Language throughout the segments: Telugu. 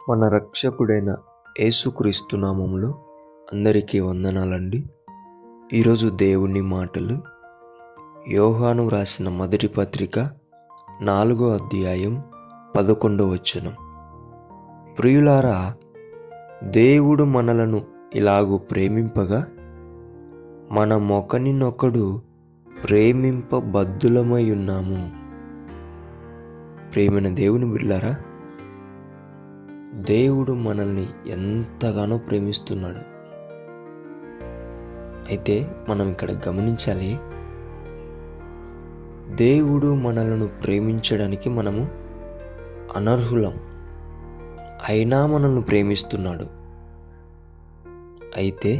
మన రక్షకుడైన యేసుక్రీస్తు నామములో అందరికీ వందనాలండి. ఈరోజు దేవుని మాటలు యోహాను రాసిన మొదటి పత్రిక 4వ అధ్యాయం 11వ వచనం. ప్రియులారా, దేవుడు మనలను ఇలాగు ప్రేమింపగా మనమొకనినొకడు ప్రేమింపబద్ధులమై ఉన్నాము. ప్రేమైన దేవుని బిడ్డలారా, దేవుడు మనల్ని ఎంతగానో ప్రేమిస్తున్నాడు. అయితే మనం ఇక్కడ గమనించాలి, దేవుడు మనలను ప్రేమించడానికి మనము అనర్హులం, అయినా మనల్ని ప్రేమిస్తున్నాడు. అయితే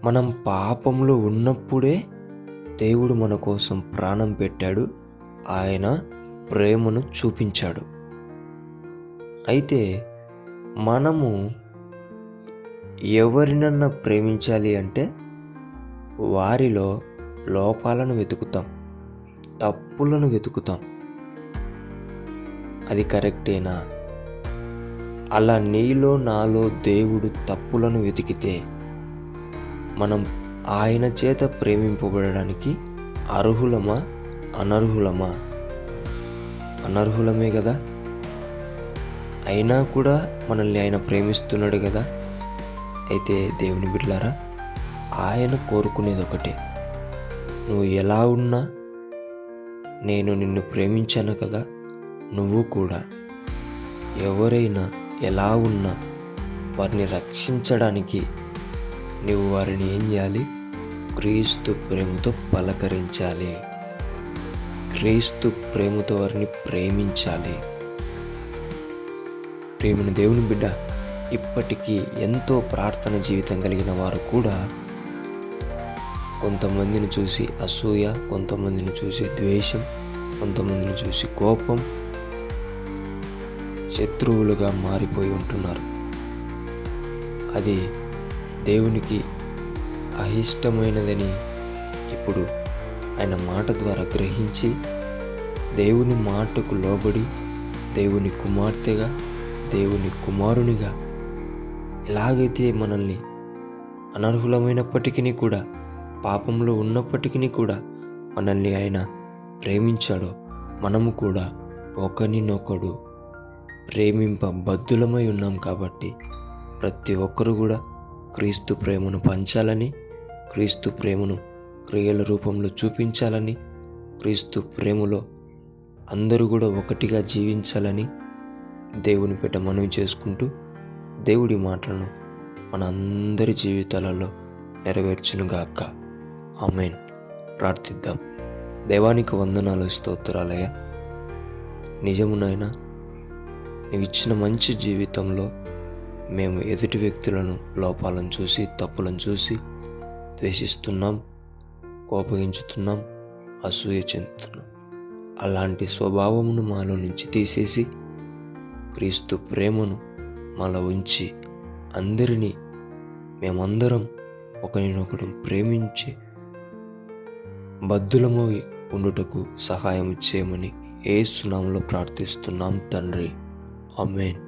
మనం పాపంలో ఉన్నప్పుడే దేవుడు మన కోసం ప్రాణం పెట్టాడు, ఆయన ప్రేమను చూపించాడు. అయితే మనము ఎవరినన్నా ప్రేమించాలి అంటే వారిలో లోపాలను వెతుకుతాం, తప్పులను వెతుకుతాం. అది కరెక్టేనా? అలా నీలో నాలో దేవుడు తప్పులను వెతికితే మనం ఆయన చేత ప్రేమింపబడడానికి అర్హులమా అనర్హులమా? అనర్హులమే కదా. అయినా కూడా మనల్ని ఆయన ప్రేమిస్తున్నాడు కదా. అయితే దేవుని బిడ్డలారా, ఆయన కోరుకునేది ఒకటే, నువ్వు ఎలా ఉన్నా నేను నిన్ను ప్రేమించాను కదా, నువ్వు కూడా ఎవరైనా ఎలా ఉన్నా వారిని రక్షించడానికి నువ్వు వారిని ఏం చేయాలి? క్రీస్తు ప్రేమతో పలకరించాలి, క్రీస్తు ప్రేమతో వారిని ప్రేమించాలి. ప్రేమైన దేవుని బిడ్డ, ఇప్పటికీ ఎంతో ప్రార్థన జీవితం కలిగిన వారు కూడా కొంతమందిని చూసి అసూయ, కొంతమందిని చూసి ద్వేషం, కొంతమందిని చూసి కోపం, శత్రువులుగా మారిపోయి ఉంటున్నారు. అది దేవునికి అయిష్టమైనదని ఇప్పుడు ఆయన మాట ద్వారా గ్రహించి దేవుని మాటకు లోబడి దేవుని కుమార్తెగా, దేవుని కుమారునిగా, ఎలాగైతే మనల్ని అనర్హులమైనప్పటికీ కూడా, పాపంలో ఉన్నప్పటికీ కూడా మనల్ని ఆయన ప్రేమించాడో, మనము కూడా ఒకరినొకడు ప్రేమింపబద్ధులమై ఉన్నాం. కాబట్టి ప్రతి ఒక్కరు కూడా క్రీస్తు ప్రేమను పంచాలని, క్రీస్తు ప్రేమను క్రియల రూపంలో చూపించాలని, క్రీస్తు ప్రేమలో అందరూ కూడా ఒకటిగా జీవించాలని దేవుని పేట మనవి చేసుకుంటూ, దేవుడి మాటలను మన అందరి జీవితాలలో నెరవేర్చునుగాక. ఆమేన్. ప్రార్థిద్దాం. దైవానికి వందనాలు, స్తోత్రాలయ్యా. నిజమునైనా నీవు ఇచ్చిన మంచి జీవితంలో మేము ఎదుటి వ్యక్తులను లోపాలను చూసి, తప్పులను చూసి ద్వేషిస్తున్నాం, కోపగించుతున్నాం, అసూయ చెందుతున్నాం. అలాంటి స్వభావమును మాలో నుంచి తీసేసి క్రీస్తు ప్రేమను మాలో ఉంచి అందరినీ మేమందరం ఒకరినొకడు ప్రేమించి బద్ధులమై ఉండుటకు సహాయం చేయమని యేసు నామములో ప్రార్థిస్తున్నాం తండ్రి. ఆమేన్.